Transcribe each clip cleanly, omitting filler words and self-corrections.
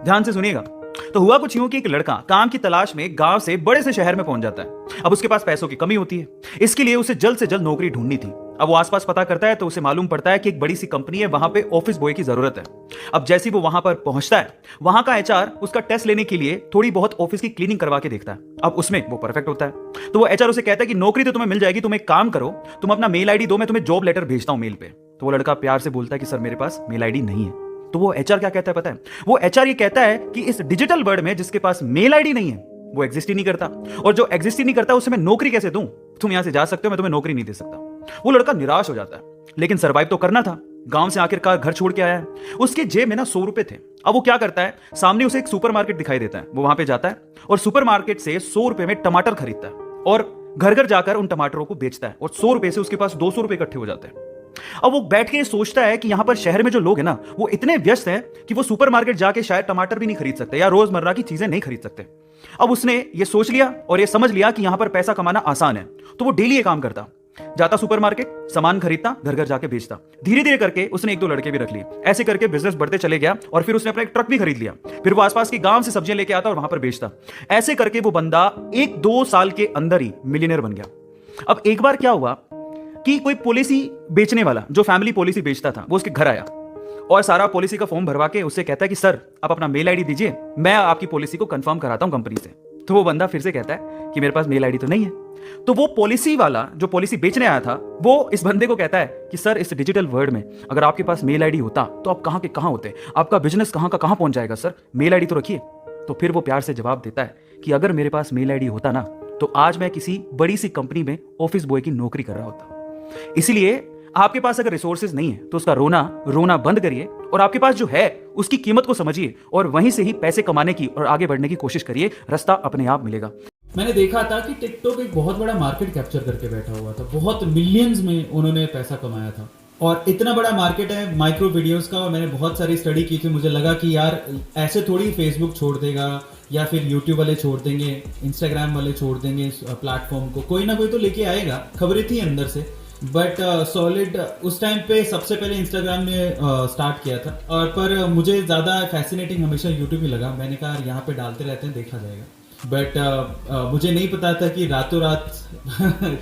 ध्यान से सुनिएगा। तो हुआ कुछ यूं कि एक लड़का काम की तलाश में गांव से बड़े से शहर में पहुंच जाता है। अब उसके पास पैसों की कमी होती है, इसके लिए उसे जल्द से जल्द नौकरी ढूंढनी थी। अब वो आसपास पता करता है तो उसे मालूम पड़ता है कि एक बड़ी सी कंपनी है, वहां पे ऑफिस बॉय की जरूरत है। अब जैसे ही वो वहां पर पहुंचता है, वहां का एचआर उसका टेस्ट लेने के लिए थोड़ी बहुत ऑफिस की क्लीनिंग करवा के देखता है। अब उसमें वो परफेक्ट होता है, तो वो एचआर उसे कहता है कि नौकरी तो तुम्हें मिल जाएगी, तुम एक काम करो, तुम अपना मेल आईडी दो, मैं तुम्हें जॉब लेटर भेजता हूं मेल पे। तो वो लड़का प्यार से बोलता है कि सर मेरे पास मेल आईडी नहीं है। तो वो एचआर क्या कहता है पता है? वो एचआर ये कहता है कि इस डिजिटल वर्ल्ड में जिसके पास मेल आईडी नहीं है वो एग्जिस्ट ही नहीं करता, और जो एग्जिस्ट ही नहीं करता उसे मैं नौकरी कैसे दूं? तुम यहां से जा सकते हो, मैं तुम्हें नौकरी नहीं दे सकता। वो लड़का निराश हो जाता है, लेकिन सर्वाइव तो करना था। गांव से आखिरकार घर छोड़ के आया है, उसके जेब में ना 100 रुपए थे। अब वो क्या करता है, सामने उसे एक सुपरमार्केट दिखाई देता है, वो वहां पे जाता है और सुपरमार्केट से 100 रुपए में टमाटर खरीदता है और घर घर जाकर उन टमाटरों को बेचता है, और 100 रुपए से उसके पास 200 रुपए इकट्ठे हो जाते हैं। अब वो बैठ के सोचता है कि यहां पर शहर में जो लोग हैं ना, वो इतने व्यस्त हैं कि वो सुपरमार्केट जाके शायद टमाटर भी नहीं खरीद सकते या रोजमर्रा की चीजें नहीं खरीद सकते। अब उसने ये सोच लिया और ये समझ लिया कि यहां पर पैसा कमाना आसान है, तो वो डेली ये काम करता, जाता सुपरमार्केट, सामान खरीदता, घर घर जाके बेचता। धीरे धीरे करके उसने 1-2 लड़के भी रख लिए। ऐसे करके बिजनेस बढ़ते चले गया और फिर उसने अपना एक ट्रक भी खरीद लिया। फिर वो आसपास के गांव से सब्जियां लेके आता और वहां पर बेचता। ऐसे करके वो बंदा 1-2 साल के अंदर ही मिलियनर बन गया। अब एक बार क्या हुआ कि कोई पॉलिसी बेचने वाला, जो फैमिली पॉलिसी बेचता था, वो उसके घर आया और सारा पॉलिसी का फॉर्म भरवा के उससे कहता है कि सर आप अपना मेल आईडी दीजिए, मैं आपकी पॉलिसी को कंफर्म कराता हूं कंपनी से। तो वो बंदा फिर से कहता है कि मेरे पास मेल आईडी तो नहीं है। तो वो पॉलिसी वाला जो पॉलिसी बेचने आया था, वो इस बंदे को कहता है कि सर इस डिजिटल वर्ल्ड में अगर आपके पास मेल आईडी होता तो आप कहां के कहां होते, आपका बिजनेस कहां का कहां पहुंच जाएगा, सर मेल आईडी तो रखिए। तो फिर वो प्यार से जवाब देता है कि अगर मेरे पास मेल आईडी होता ना, तो आज मैं किसी बड़ी सी कंपनी में ऑफिस बॉय की नौकरी कर रहा होता। इसलिए आपके पास अगर रिसोर्सेज नहीं है तो उसका रोना बंद करिए और आपके पास जो है उसकी कीमत को समझिए और वहीं से ही पैसे कमाने की और आगे बढ़ने की कोशिश करिए, रास्ता अपने आप मिलेगा। मैंने देखा था कि टिकटॉक एक बहुत बड़ा मार्केट कैप्चर करके बैठा हुआ था, बहुत मिलियंस में उन्होंने पैसा कमाया था और इतना बड़ा मार्केट है माइक्रो वीडियोस का। और मैंने बहुत सारी स्टडी की थी, मुझे लगा कि यार ऐसे थोड़ी फेसबुक छोड़ देगा या फिर यूट्यूब वाले छोड़ देंगे, इंस्टाग्राम वाले छोड़ देंगे प्लेटफॉर्म को, कोई ना कोई तो लेके आएगा। खबरें थी अंदर से, बट सॉलिड उस टाइम पे सबसे पहले इंस्टाग्राम ने स्टार्ट किया था। और पर मुझे ज़्यादा फैसिनेटिंग हमेशा यूट्यूब ही लगा। मैंने कहा यहाँ पे डालते रहते हैं, देखा जाएगा। बट मुझे नहीं पता था कि रातों रात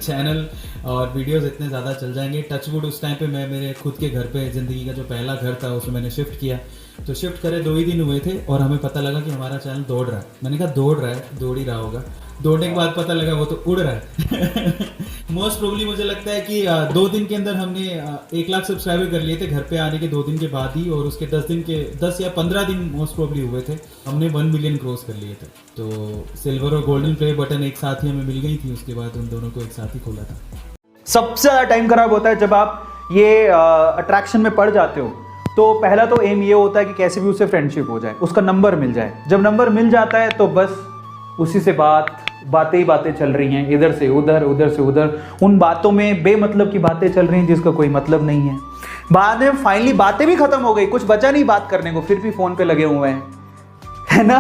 चैनल और वीडियोस इतने ज़्यादा चल जाएंगे। टचवुड उस टाइम पे मैं मेरे खुद के घर पे, ज़िंदगी का जो पहला घर था उसमें मैंने शिफ्ट किया। तो शिफ्ट करे 2 ही दिन हुए थे और हमें पता लगा कि हमारा चैनल दौड़ रहा है। मैंने कहा दौड़ रहा है, दौड़ ही रहा होगा। दौड़ने के बाद पता लगा वो तो उड़ रहा है। मोस्ट प्रोबली मुझे लगता है कि 2 दिन के अंदर हमने 1 लाख सब्सक्राइबर कर लिए थे घर पे आने के 2 दिन के बाद ही, और उसके 10 या 15 दिन मोस्ट प्रोबली हुए थे, हमने 1 मिलियन क्रॉस कर लिए थे। तो सिल्वर और गोल्डन प्ले बटन एक साथ ही हमें मिल गई थी, उसके बाद उन दोनों को एक साथ ही खोला था। सबसे ज़्यादा टाइम खराब होता है जब आप ये अट्रैक्शन में पड़ जाते हो। तो पहला तो एम ये होता है कि कैसे भी उससे फ्रेंडशिप हो जाए, उसका नंबर मिल जाए। जब नंबर मिल जाता है तो बस उसी से बातें ही बातें चल रही हैं, इधर से उधर, उधर से उधर। उन बातों में बेमतलब की बातें चल रही हैं जिसका कोई मतलब नहीं है। बाद में फाइनली बातें भी खत्म हो गई, कुछ बचा नहीं बात करने को, फिर भी फोन पे लगे हुए हैं, है ना।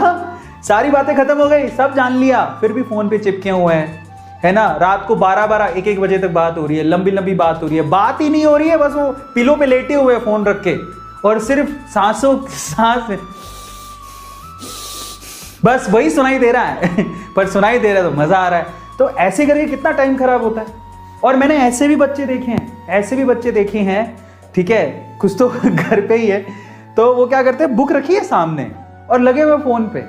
सारी बातें खत्म हो गई, सब जान लिया, फिर भी फोन पे चिपके हुए हैं, है ना। रात को 12-12, 1-1 बजे तक बात हो रही है, लंबी लंबी बात हो रही है। बात ही नहीं हो रही है, बस वो पिलो पे लेटे हुए हैं फोन रख के और सिर्फ सांसों सांस, बस वही सुनाई दे रहा है। पर सुनाई दे रहा है तो मजा आ रहा है। तो ऐसे करके कितना टाइम खराब होता है। और मैंने ऐसे भी बच्चे देखे हैं, ठीक है, कुछ तो घर पे ही है, तो वो क्या करते हैं, बुक रखी है सामने और लगे हुए फोन पे।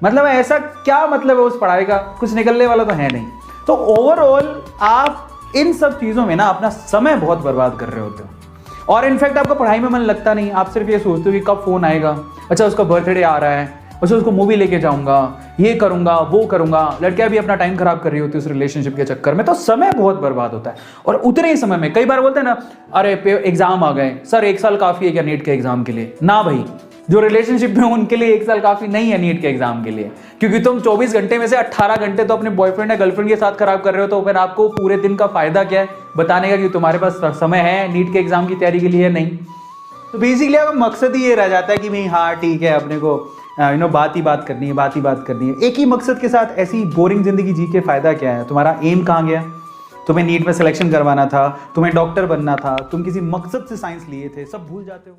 मतलब ऐसा क्या मतलब है उस पढ़ाई का, कुछ निकलने वाला तो है नहीं। तो ओवरऑल आप इन सब चीजों में ना अपना समय बहुत बर्बाद कर रहे होते हो और इनफैक्ट आपका पढ़ाई में मन लगता नहीं। आप सिर्फ ये सोचते हो कि कब फोन आएगा, अच्छा उसका बर्थडे आ रहा है, अच्छा उसको मूवी लेके जाऊंगा, ये करूंगा, वो करूंगा। लड़कियां भी अपना टाइम खराब कर रही होती है उस रिलेशनशिप के चक्कर में। तो समय बहुत बर्बाद होता है। और उतने ही समय में कई बार बोलते हैं ना, अरे एग्जाम आ गए सर, 1 साल काफी है क्या नीट के एग्जाम के लिए? ना भाई, जो रिलेशनशिप में उनके लिए 1 साल काफी नहीं है नीट के एग्जाम के लिए, क्योंकि तुम 24 घंटे में से 18 घंटे तो अपने बॉयफ्रेंड या गर्लफ्रेंड के साथ खराब कर रहे हो। तो फिर आपको पूरे दिन का फायदा क्या है बताने का कि तुम्हारे पास समय है नीट के एग्जाम की तैयारी के लिए? नहीं। तो बेसिकली अब मकसद ही ये रह जाता है कि भाई हाँ ठीक है, अपने को बात ही बात करनी है। एक ही मकसद के साथ ऐसी बोरिंग जिंदगी जी के फायदा क्या है? तुम्हारा एम कहाँ गया? तुम्हें नीट में सिलेक्शन करवाना था, तुम्हें डॉक्टर बनना था, तुम किसी मकसद से साइंस लिए थे, सब भूल जाते हो।